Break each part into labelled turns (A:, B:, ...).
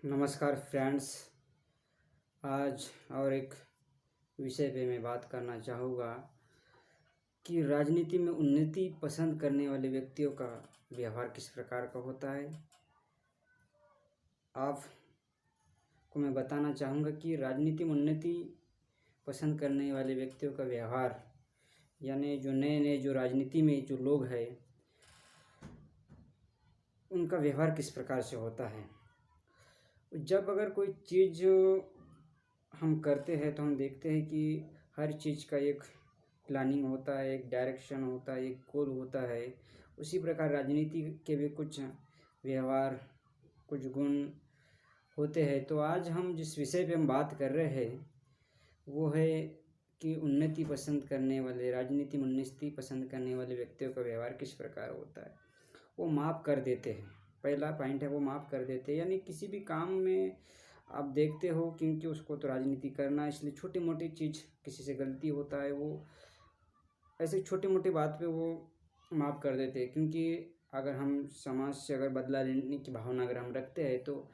A: नमस्कार फ्रेंड्स। आज और एक विषय पे मैं बात करना चाहूँगा कि राजनीति में उन्नति पसंद करने वाले व्यक्तियों का व्यवहार किस प्रकार का होता है। आपको मैं बताना चाहूँगा कि राजनीति में उन्नति पसंद करने वाले व्यक्तियों का व्यवहार, यानी जो नए नए जो राजनीति में जो लोग हैं उनका व्यवहार किस प्रकार से होता है। जब अगर कोई चीज़ हम करते हैं तो हम देखते हैं कि हर चीज़ का एक प्लानिंग होता है, एक डायरेक्शन होता है, एक गोल होता है। उसी प्रकार राजनीति के भी कुछ व्यवहार, कुछ गुण होते हैं। तो आज हम जिस विषय पे हम बात कर रहे हैं वो है कि उन्नति पसंद करने वाले, राजनीति में उन्नति पसंद करने वाले व्यक्तियों का व्यवहार किस प्रकार होता है। वो माफ़ कर देते हैं। पहला पॉइंट है, वो माफ़ कर देते हैं। यानी किसी भी काम में आप देखते हो, क्योंकि उसको तो राजनीति करना है, इसलिए छोटी मोटी चीज़, किसी से गलती होता है, वो ऐसे छोटी मोटी बात पे वो माफ़ कर देते हैं। क्योंकि अगर हम समाज से अगर बदला लेने की भावना अगर हम रखते हैं तो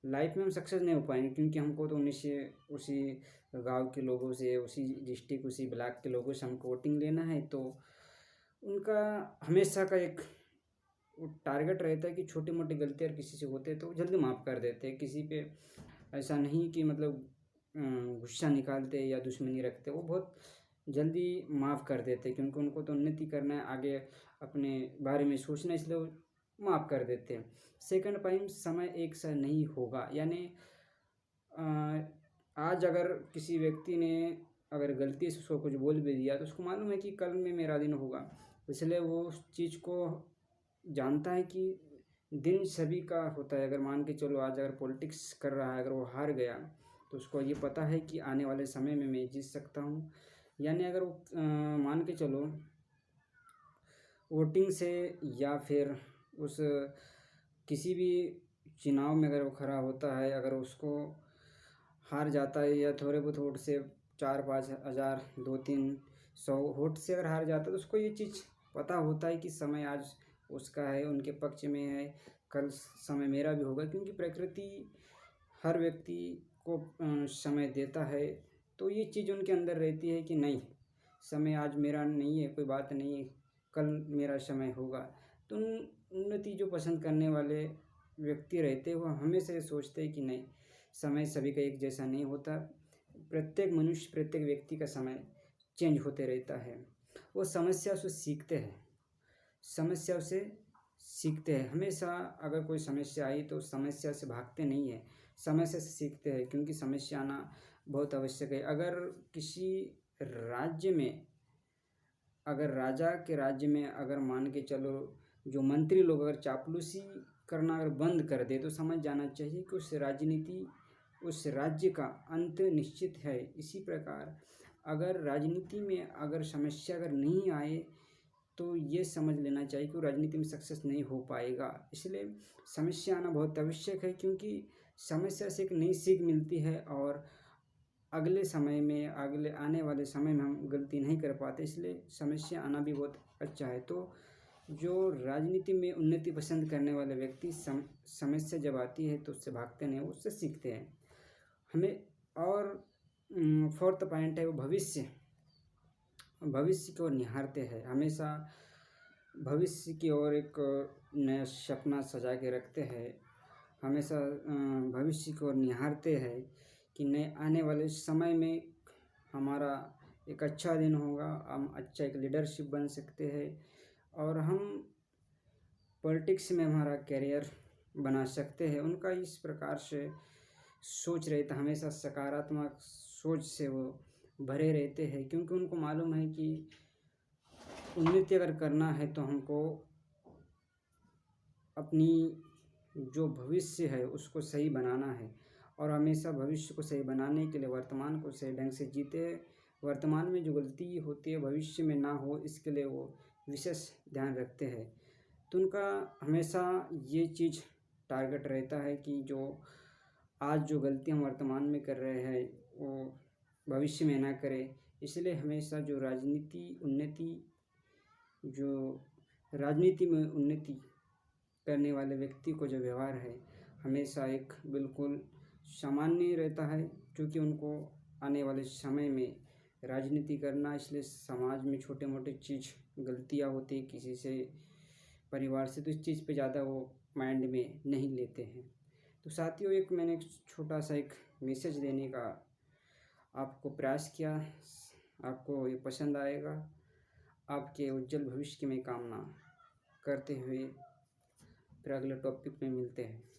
A: लाइफ में हम सक्सेस नहीं हो पाएंगे। क्योंकि हमको तो उसी गांव के लोगों से, उसी डिस्ट्रिक्ट, उसी ब्लॉक के लोगों से हमको वोटिंग लेना है। तो उनका हमेशा का एक वो टारगेट रहता है कि छोटी मोटी गलती अगर किसी से होते हैं तो जल्दी माफ़ कर देते हैं। किसी पे ऐसा नहीं कि मतलब गुस्सा निकालते या दुश्मनी रखते, वो बहुत जल्दी माफ़ कर देते क्योंकि उनको तो उन्नति करना है, आगे अपने बारे में सोचना है, इसलिए वो माफ़ कर देते हैं। सेकंड पॉइंट, समय एक सा नहीं होगा। यानी आज अगर किसी व्यक्ति ने अगर गलती से उसको कुछ बोल भी दिया तो उसको मालूम है कि कल में मेरा दिन होगा, इसलिए वो उस चीज़ को जानता है कि दिन सभी का होता है। अगर मान के चलो आज अगर पॉलिटिक्स कर रहा है, अगर वो हार गया तो उसको ये पता है कि आने वाले समय में मैं जीत सकता हूँ। यानी अगर वो मान के चलो वोटिंग से या फिर उस किसी भी चुनाव में अगर वो खड़ा होता है, अगर उसको हार जाता है या थोड़े बहुत वोट से 4-5 हज़ार 2-3 सौ वोट से अगर हार जाता है तो उसको ये चीज़ पता होता है कि समय आज उसका है, उनके पक्ष में है, कल समय मेरा भी होगा। क्योंकि प्रकृति हर व्यक्ति को समय देता है। तो ये चीज़ उनके अंदर रहती है कि नहीं, समय आज मेरा नहीं है, कोई बात नहीं है, कल मेरा समय होगा। तो उन्नति जो पसंद करने वाले व्यक्ति रहते हैं वो हमेशा ये सोचते हैं कि नहीं, समय सभी का एक जैसा नहीं होता। प्रत्येक मनुष्य, प्रत्येक व्यक्ति का समय चेंज होते रहता है। वो समस्या से सीखते हैं, समस्या से सीखते हैं। हमेशा अगर कोई समस्या आई तो समस्या से भागते नहीं है, समस्या से सीखते हैं। क्योंकि समस्या आना बहुत आवश्यक है। अगर किसी राज्य में, अगर राजा के राज्य में अगर मान के चलो जो मंत्री लोग अगर चापलूसी करना अगर बंद कर दे तो समझ जाना चाहिए कि उस राज्य का अंत निश्चित है। इसी प्रकार अगर राजनीति में अगर समस्या अगर नहीं आए तो ये समझ लेना चाहिए कि राजनीति में सक्सेस नहीं हो पाएगा। इसलिए समस्या आना बहुत आवश्यक है, क्योंकि समस्या से एक नई सीख मिलती है और अगले समय में, अगले आने वाले समय में हम गलती नहीं कर पाते। इसलिए समस्या आना भी बहुत अच्छा है। तो जो राजनीति में उन्नति पसंद करने वाले व्यक्ति समस्या जब आती है तो उससे भागते नहीं, उससे सीखते हैं हमें। और फोर्थ पॉइंट है वो भविष्य को निहारते हैं। हमेशा भविष्य की ओर एक नया सपना सजा के रखते हैं। हमेशा भविष्य को निहारते हैं कि नए आने वाले समय में हमारा एक अच्छा दिन होगा, हम अच्छा एक लीडरशिप बन सकते हैं और हम पॉलिटिक्स में हमारा करियर बना सकते हैं। उनका इस प्रकार से सोच रहता, हमेशा सकारात्मक सोच से वो भरे रहते हैं। क्योंकि उनको मालूम है कि उन्नति अगर करना है तो हमको अपनी जो भविष्य है उसको सही बनाना है। और हमेशा भविष्य को सही बनाने के लिए वर्तमान को सही ढंग से जीते, वर्तमान में जो गलती होती है भविष्य में ना हो, इसके लिए वो विशेष ध्यान रखते हैं। तो उनका हमेशा ये चीज़ टारगेट रहता है कि जो आज जो गलती हम वर्तमान में कर रहे हैं वो भविष्य में ना करें। इसलिए हमेशा जो राजनीति में उन्नति करने वाले व्यक्ति को जो व्यवहार है हमेशा एक बिल्कुल सामान्य रहता है, क्योंकि उनको आने वाले समय में राजनीति करना, इसलिए समाज में छोटे मोटे चीज़ गलतियाँ होती किसी से, परिवार से, तो इस चीज़ पे ज़्यादा वो माइंड में नहीं लेते हैं। तो साथियों, एक मैंने एक छोटा सा एक मैसेज देने का आपको प्रयास किया, आपको ये पसंद आएगा। आपके उज्जवल भविष्य की मैं कामना करते हुए फिर अगले टॉपिक में मिलते हैं।